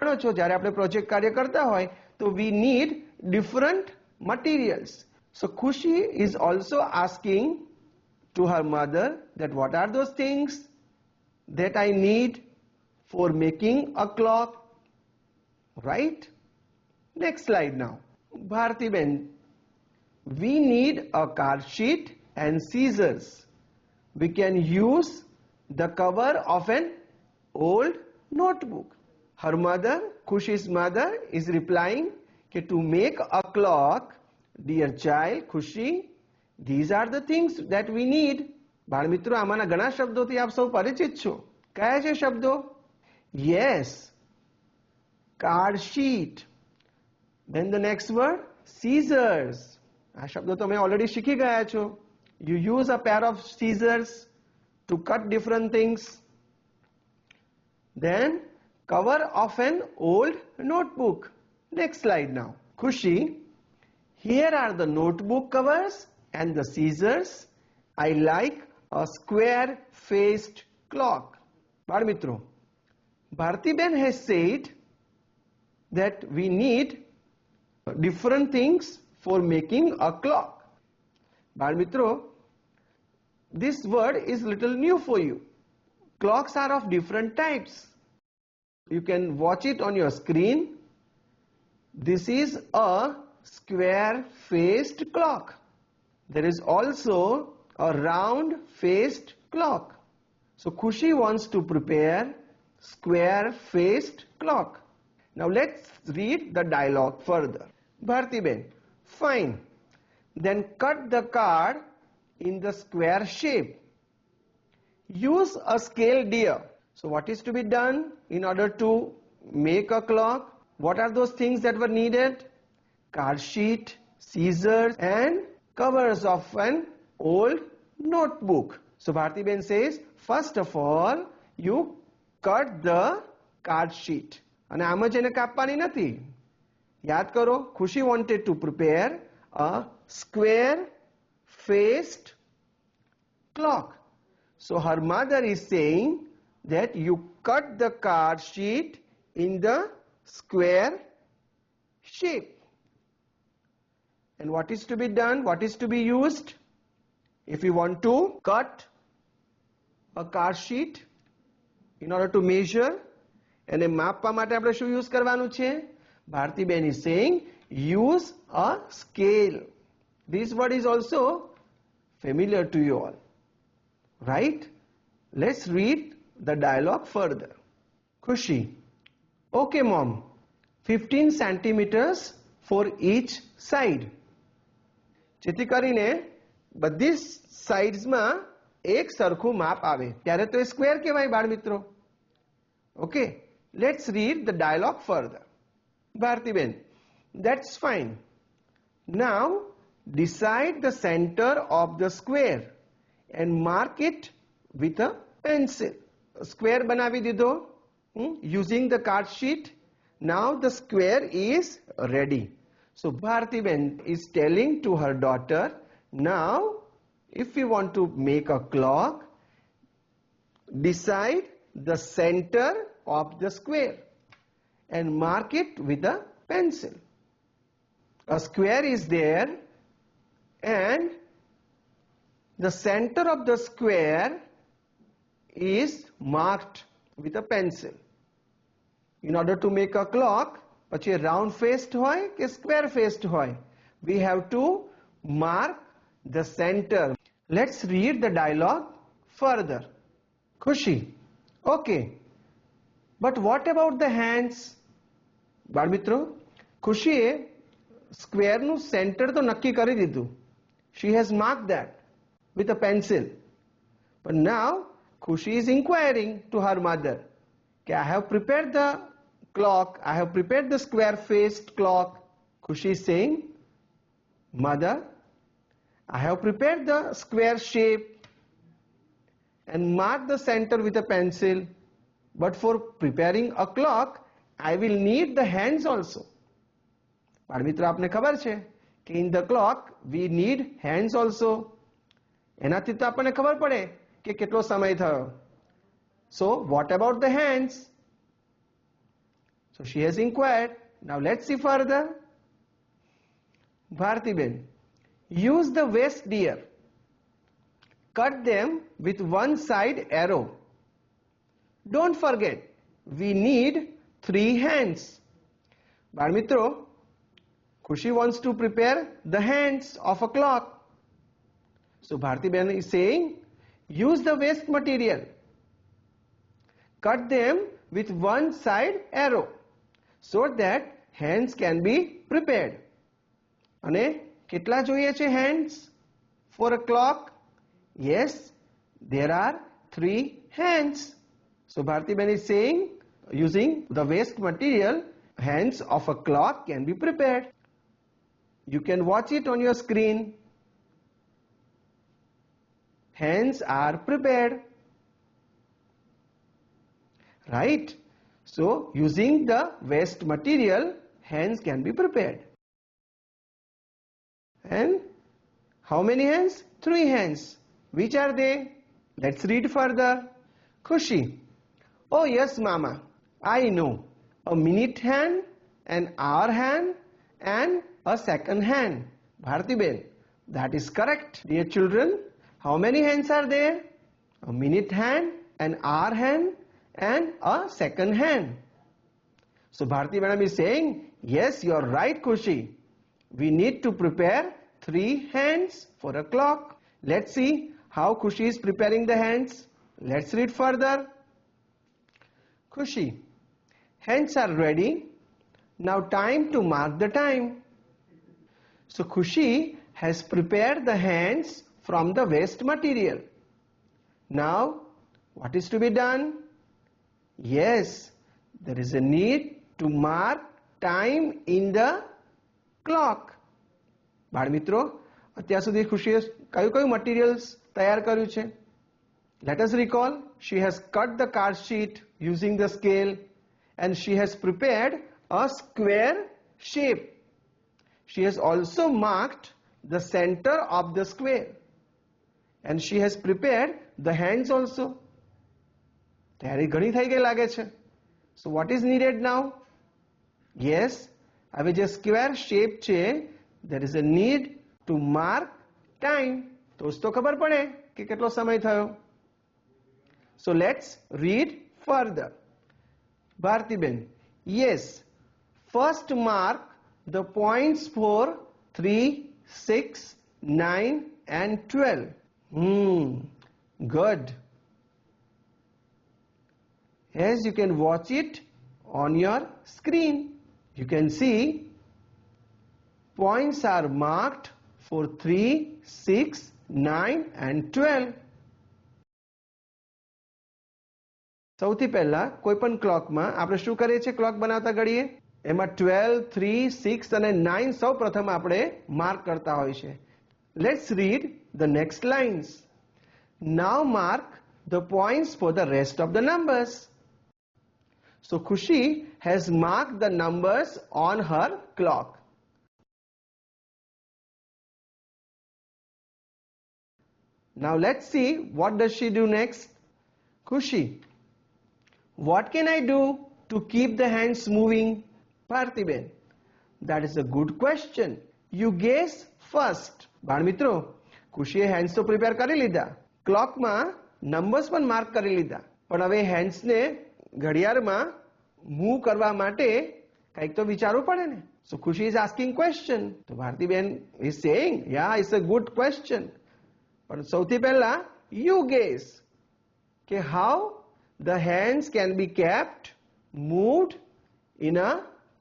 જાણો છો જ્યારે આપણે પ્રોજેક્ટ કાર્ય કરતા હોય તો we need different materials. So Khushi is also asking to her mother that what are those things that I need for making a clock, right? Next slide now. Bharti Ben, we need a card sheet and scissors. We can use the cover of an old notebook. Her mother, Khushi's mother, is replying to make a clock, dear child, Khushi, these are the things that we need. બાળ મિત્રો આમાંના ઘણા શબ્દોથી આપ સૌ પરિચિત છો. કયા છે શબ્દો? Yes, card sheet. Then the next word, scissors. આ શબ્દો તમે ઓલરેડી શીખી ગયા છો. You use a pair of scissors to cut different things. Then cover of an old notebook. Next slide now. Khushi, here are the notebook covers and the scissors. I like a square faced clock. બાળ મિત્રો, Bhartiben has said that we need different things for making a clock. બાળ મિત્રો, this word is little new for you. Clocks are of different types. You can watch it on your screen. This is a square faced clock. There is also a round faced clock. So Khushi wants to prepare square faced clock. Now let's read the dialogue further. Bharti Ben, fine. Then cut the card in the square shape. Use a scale, dear. So what is to be done in order to make a clock? What are those things that were needed? Card sheet, scissors and covers of an old notebook. So Bhartiben says, first of all, you cut the card sheet. અને આમ જ એને કાપવાની નથી. યાદ કરો, Khushi wanted to prepare a square faced clock. So her mother is saying that you cut the card sheet in the square shape. And what is to be done? What is to be used? If you want to cut a card sheet in order to measure, and માપવા માટે આપણે શું use કરવાનું છે? Bhartiben is saying use a scale. This word is also familiar to you all, right? Let's read the dialogue further. Khushi, okay mom, 15 centimeters for each side. જેથી કરીને બધી સાઇડ્સમાં એક સરખું માપ આવે ત્યારે તો એ સ્ક્વેર કહેવાય બાળ મિત્રો. Okay, let's read the dialogue further. Bhartiben, that's fine. Now decide the center of the square and mark it with a pencil. Square બનાવી દીધો using the card sheet. Now the square is ready. So Bhartiben is telling to her daughter, now if you want to make a clock, decide the center of the square and mark it with a pencil. A square is there and the center of the square is marked with a pencil. In order to make a clock, પછી round faced હોય કે square faced હોય, we have to mark the center. Let's read the dialogue further. Khushi, okay, but what about the hands? બાળ મિત્રો, ખુશીએ સ્ક્વેરનું centre તો નક્કી કરી દીધું. She has marked that with a pencil. But now Khushi is inquiring to her mother, okay, I have prepared the clock, I have prepared the square faced clock. Khushi is saying, mother, I have prepared the square shape and marked the center with a pencil, but for preparing a clock I will need the hands also. બાળ મિત્રો, આપને ખબર છે કે in the clock we need hands also. એનાથી તો આપણને ખબર પડે કે કેટલો સમય થયો. So what about the hands? So she has inquired. Now let's see further. Bharti-ben, use the waist, dear. Cut them with one side arrow. Don't forget, we need 3 hands. Balmitro, Khushi wants to prepare the hands of a clock. So Bharti-ben is saying, use the waste material. Cut them with one side arrow so that hands can be prepared. અને કેટલા જોઈએ છે hands for a clock? Yes, there are 3 hands. So Bharti-ben is saying, using the waste material, hands of a clock can be prepared. You can watch it on your screen. Hands are prepared. Right? So using the waste material, hands can be prepared. And how many hands? 3 hands. Which are they? Let's read further. Khushi, oh yes, Mama, I know. A minute hand, an hour hand, and a second hand. Bharti-ben, that is correct, dear children. How many hands are there? A minute hand, an hour hand, and a second hand. So Bharti-ben is saying, yes, you are right, Khushi. We need to prepare 3 hands for a clock. Let's see how Khushi is preparing the hands. Let's read further. Khushi, hands are ready. Now time to mark the time. So Khushi has prepared the hands from the waste material. Now what is to be done? Yes, there is a need to mark time in the clock. બાળમિત્રો, અત્યાર સુધી ખુશીએ કયું materials તૈયાર કર્યું છે? Let us recall, she has cut the card sheet using the scale and she has prepared a square shape. She has also marked the center of the square and she has prepared the hands also. તૈયારી ઘણી થઈ ગઈ લાગે છે. So what is needed now? Yes, હવે જે square shape છે, there is a need to mark time. તો જ તો ખબર પડે કે કેટલો સમય થયો. So let's read further. Bharti-ben, yes, first mark the points for 3, 6, 9 and 12. Good. As you can watch it on your screen, you can see points are marked for 3, 6, 9 and 12. સૌથી પહેલા કોઈ પણ ક્લોકમાં આપણે શું કરીએ છીએ? ક્લોક બનાવતા ઘડીએ એમાં 12, 3, 6 અને 9 સૌ પ્રથમ આપણે માર્ક કરતા હોય છે. Let's read the next lines. Now mark the points for the rest of the numbers. So Khushi has marked the numbers on her clock. Now let's see what does she do next. Khushi, what can I do to keep the hands moving? Bharti-ben, that is a good question. You guess first. બાળમિત્રો, ખુશીએ hands તો prepare કરી લીધા, ક્લોકમાં numbers પણ mark કરી લીધા, પણ હવે handsને ઘડિયાળમાં મૂવ કરવા માટે કંઈક તો વિચારવું પડે ને. So Khushi is asking question. તો Bharti-ben is saying, yeah, it's a good question. પણ સૌથી પહેલા you guess કે how the hands can be kept moved in a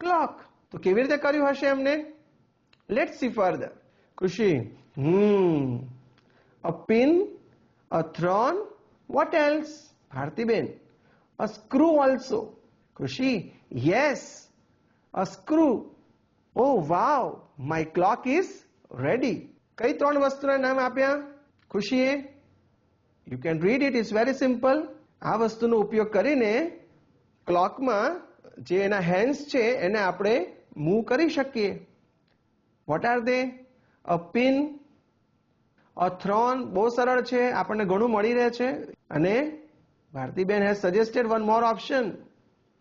clock. તો કેવી રીતે કર્યું હશે એમને? Let's see further. Khushi, a pin, a thorn, what else? Bharti-ben, a screw also. Khushi, yes, a screw. Oh wow, my clock is ready. કઈ 3 વસ્તુના નામ આપ્યા ખુશીએ? You can read it, it's very simple. આ વસ્તુનો ઉપયોગ કરીને ક્લોકમાં જે એના હેન્ડ્સ છે એને આપણે મૂવ કરી શકીએ. What are they? A pin, a thorn, બહુ સરળ છે, આપણને ઘણું મળી રહે છે. અને Bharti-ben has suggested one more option,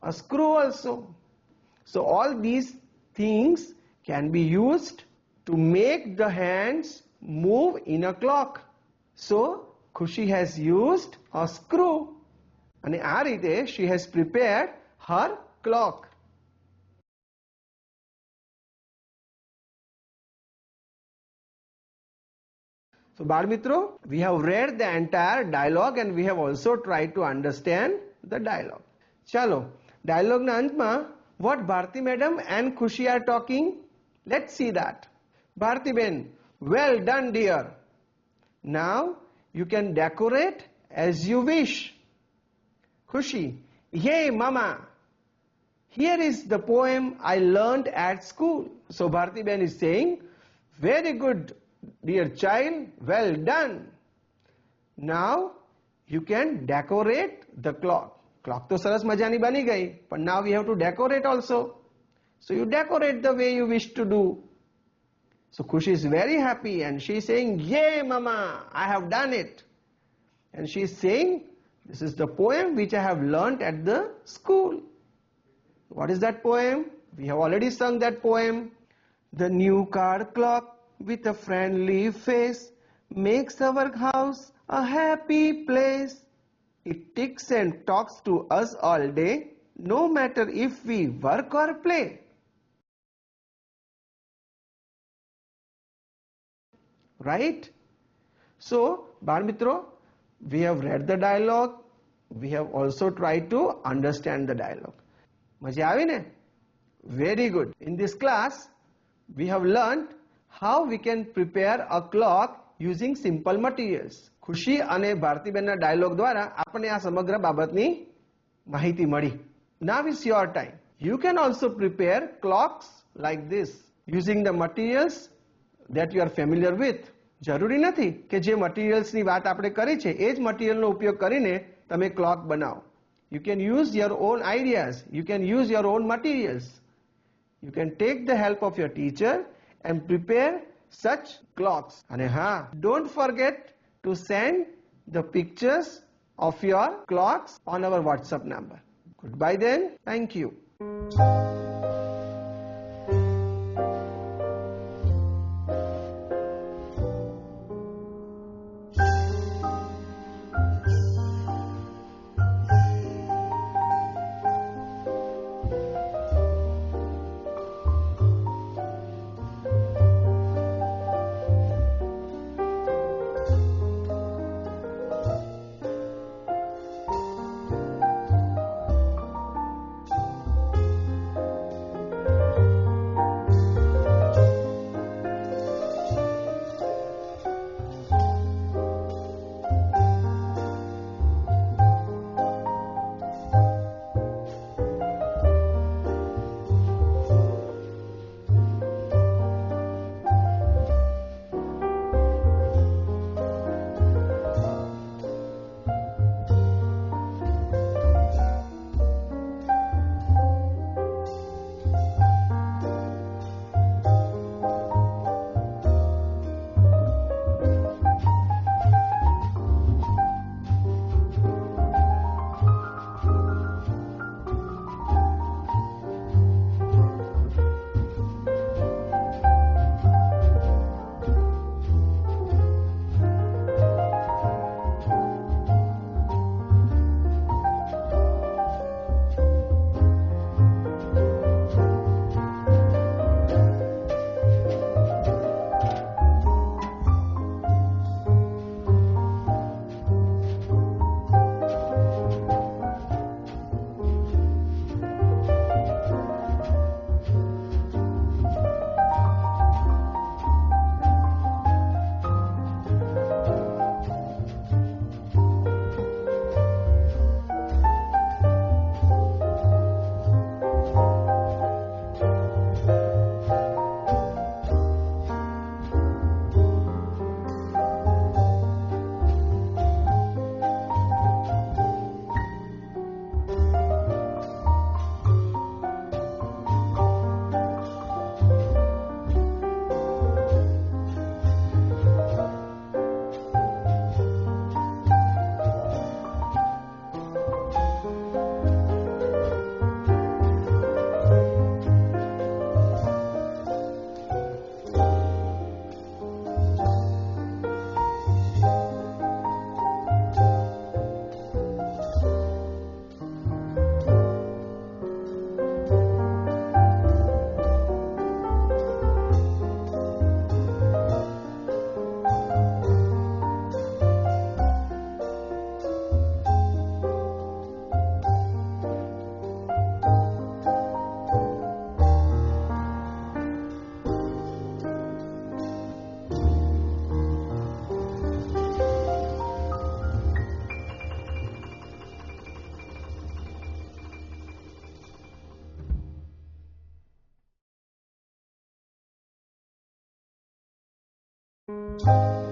a screw also. So all these things can be used to make the hands move in a clock. So Khushi has used a screw અને આ રીતે she has prepared her clock. So બાળમિત્રો, we have read the entire dialogue and we have also tried to understand the dialogue. ચાલો dialogue ના અંતમાં what Bharti madam and Khushi are talking, let's see that. Bharti ben, well done dear. Now you can decorate as you wish. Khushi, yay mama, here is the poem I learned at school. So Bharti ben is saying, very good dear child, well done. Now you can decorate the clock. Clock to સરસ મજાની બની ગઈ, but now we have to decorate also. So you decorate the way you wish to do. So Khushi is very happy and she is saying, yay mama, I have done it. And she is saying, this is the poem which I have learnt at the school. What is that poem? We have already sung that poem. The new car clock with a friendly face makes our house a happy place. It ticks and talks to us all day, no matter if we work or play. Right? So, બાળમિત્રો, we have read the dialogue. We have also tried to understand the dialogue. મજા આવી ને? Very good. In this class, we have learned how we can prepare a clock using simple materials. ખુશી અને ભારતીબેનના dialog દ્વારા આપણને આ સમગ્ર બાબતની માહિતી મળી. Now is your time. You can also prepare clocks like this using the materials that you are familiar with. જરૂરી નથી કે જે મટીરિયલ્સની વાત આપણે કરી છે એ જ મટીરિયલનો ઉપયોગ કરીને તમે ક્લોક બનાવો. You can use your own ideas. You can use your own materials. You can take the help of your teacher and prepare such clocks. And don't forget to send the pictures of your clocks on our WhatsApp number. Goodbye then. Thank you. you.